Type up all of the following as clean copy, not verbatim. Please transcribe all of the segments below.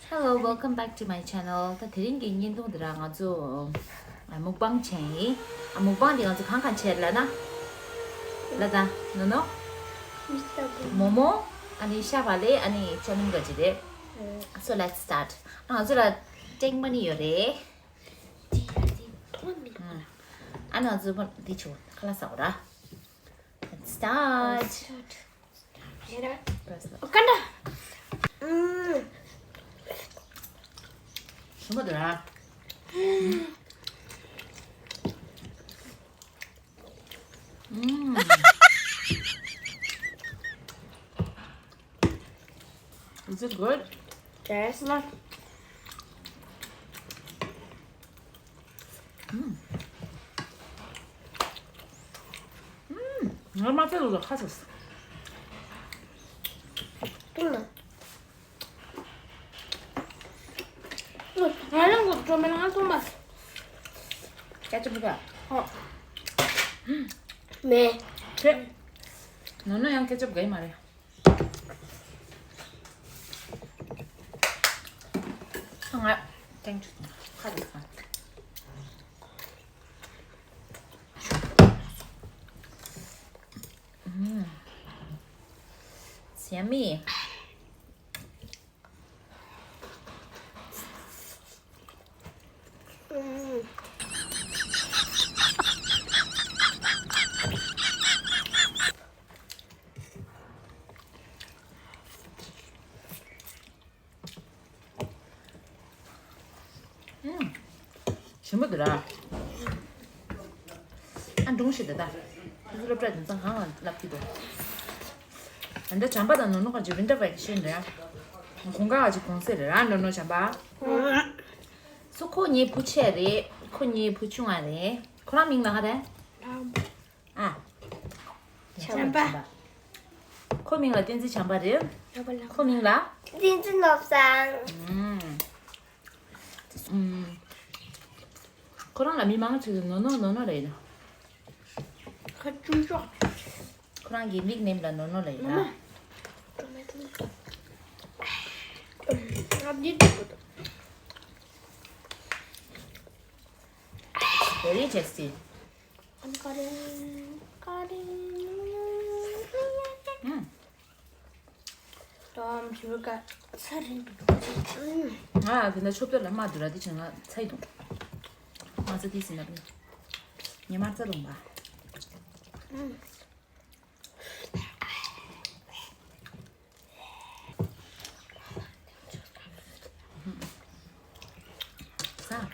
Hello, welcome back to my channel. Ta thirin gi nyin dong dra nga zo mukbang chen. Mukbang di nga zo kan che la na. La da, Nono. Momo ani sha ba le ani chaning ga ji de. So let's start. Zo la ding ma ni yo de. Ana zo ba di chu kala sa ra. Let's start. 간다. 什么的？Is it good? Yes, no. 얼마 전에도 하셨어. 다른 거 그러면 한 손만. 깨져보자. 네. 그래. 너는 양 깨져보자 이 말이야. 형아, 땡주. 가졌어. It's yummy.什么的啦？按东西的哒，就是不知道怎行了，拉皮多。人家Jampa的Nono 가지고 winter vacation이야. 공가 가지고 공세를 안 Nono Jampa. 소코니 부채리, 코니 부충아리. 코랑 민가 하래? 아. Jampa. 코밍라 댄지 Jampa를. 코밍라? 딘진 럽상. 코랑 라미망을 지금 Nono 레이나. 같이 줘. 코랑 이 닉네임 라 Nono 레이나. Very tasty. 다음 주가 살인. 아, 근데 숍들 마두라디 정말 차이동. 맞아 디스나. 니 맞자동 봐. 자.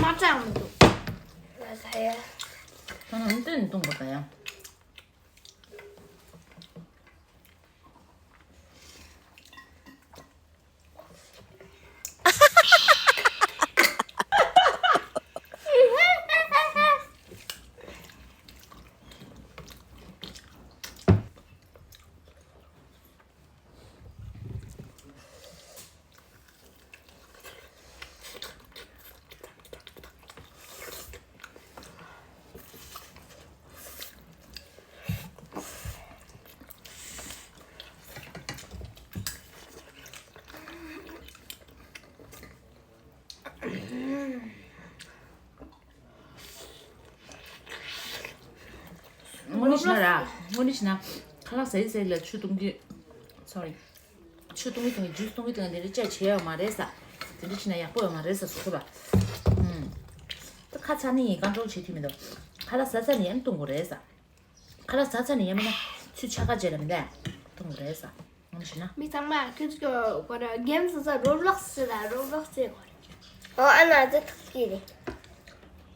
맞아요. 맞아요. 저는 은근 동 거다요. 원이시나 칼라스 에이셀레 추동기 sorry 추동기 등이 주동기 등이 내리 제일 말해서 들으시나 약보여 말해서 수고봐 또 카차니 간종 치티면도 칼라스 사산이 엔동고래서 칼라스 사산이 예면은 수차가 제라는데 동고래서 원이시나 미상마 그거 뭐라 게임에서 로블록스다 로블록스에 거래. 안나 아직 특기리.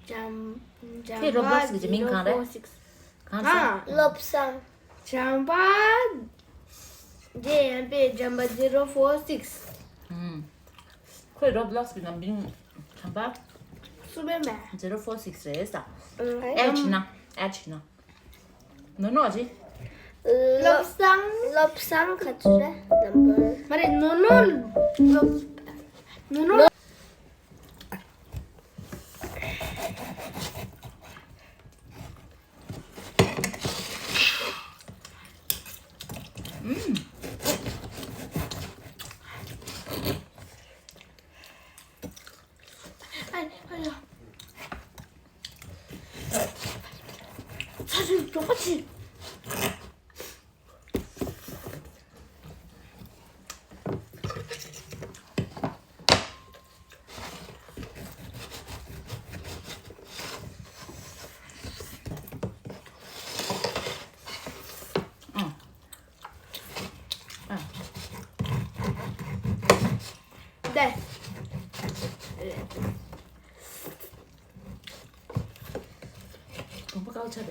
그 로블록스 이제 민간데 아, 럽상. 잠바. JMP 잠바 046. 그 로블록스 그냥 민 Jampa 수배매. 046에서 애치나 Nono 어지? 럽상 가져래. 넘버. 말해 노노 노노. 아니. 사실 똑같이. 네. 너무 까우쳐야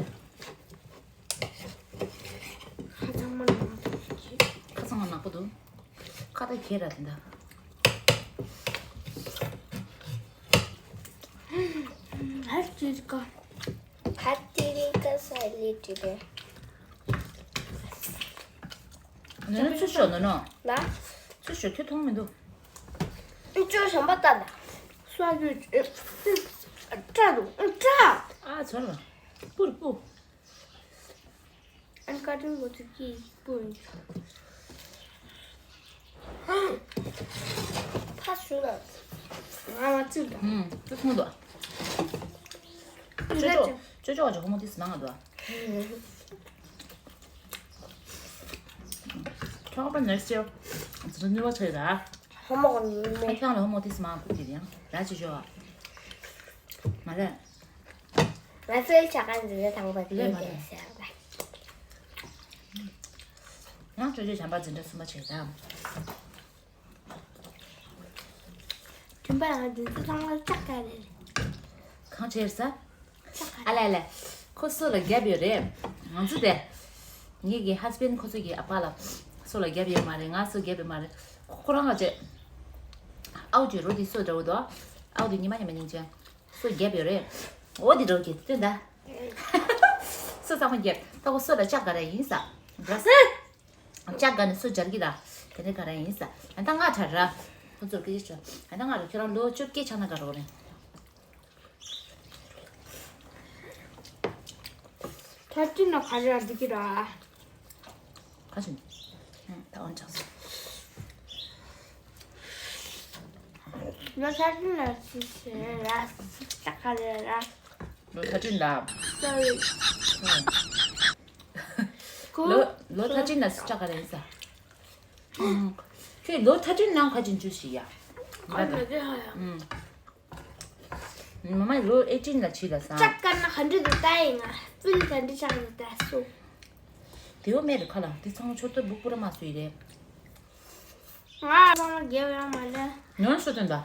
가장만 가상만 나고도 카드 기회라 된다. 할 수 있을까? 핫티리가 살리티래. 너는 출쇼 너는 나? 출쇼 교통면도 이쪽 전봤다. 수학이 짜도 짜. 아 저러 뿌리 안 까진 거 듣기 이쁜. 파슈나. 아 맞지? 교통면도 쪼줘가지고 호모디스 망하도 처음엔 날씨요 무슨 일과 차이다 허먹었는데. 한평을 호모디스 망하고 끼리야 날씨 좋아 말해 맛을 작은 데를 당근 그래, 맞아. 얘기했어요. 야 저기 잠바 진짜 숨어 차이다 준비랑 진짜 상을 짝 가야 돼. 강체일사 짝 가야 돼. 알레 코스를 개비래 안주대 이게 하스빈 코스기 아빠라 소라 개비 말에 가서 개비 말에 코랑아제 아우지 로디 소저도 아우디 니마니 매니저 소 개비래 어디로 이렇게 된다 소상한 개 타고 소라 작가라 인사 그래서 작가는 소저기다 근데 가라 인사 안당가 잘라 저렇게 있어 안당가를 그런 로 좁게 전화 가라 그래 탈진나 가져야 되기라. 가슴 다 얹었어 너 탈진나 진짜 짝 가져라. 너 사준다 sorry. 너 타진나 숫자가 있어 그너 타진나 가진 주시야 아니 내가요. 엄마 너 애진나 치라서 짝 가나 간지도 따잉아. 뿌리 간지 작은 따소. 대오메를 칼라 대상 초도 못 보러 마수 이래 아, 정말 개랑 말이야. 너는 쏘든다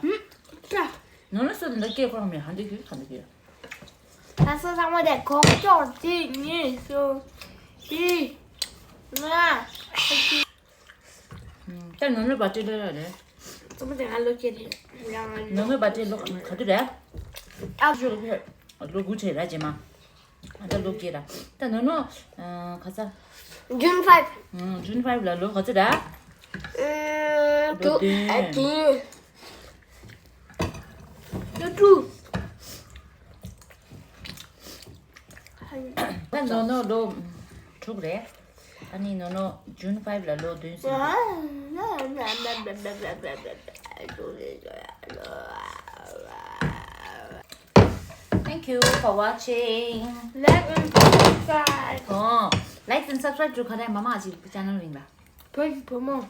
자, 너는 쏘든다 걔 그러면 안 되게 안 되게 다섯 상어대 걱정지 니소 이 나. 딱 너를 받지를 해 저번에 알로케리. 양알. 너를 받지를 가두래 아, 저렇게 너 구체라지 마 아들 로기라 딱 너는 가자 준 파이브. 준 5라 너 가자라 두. 네. 두. 여두. 난 너너 죽으래 아니 너너 준 5라 너 된수 아, Thank you for watching. like and subscribe to 可爱妈妈 channel 里吧。 벌써 보모.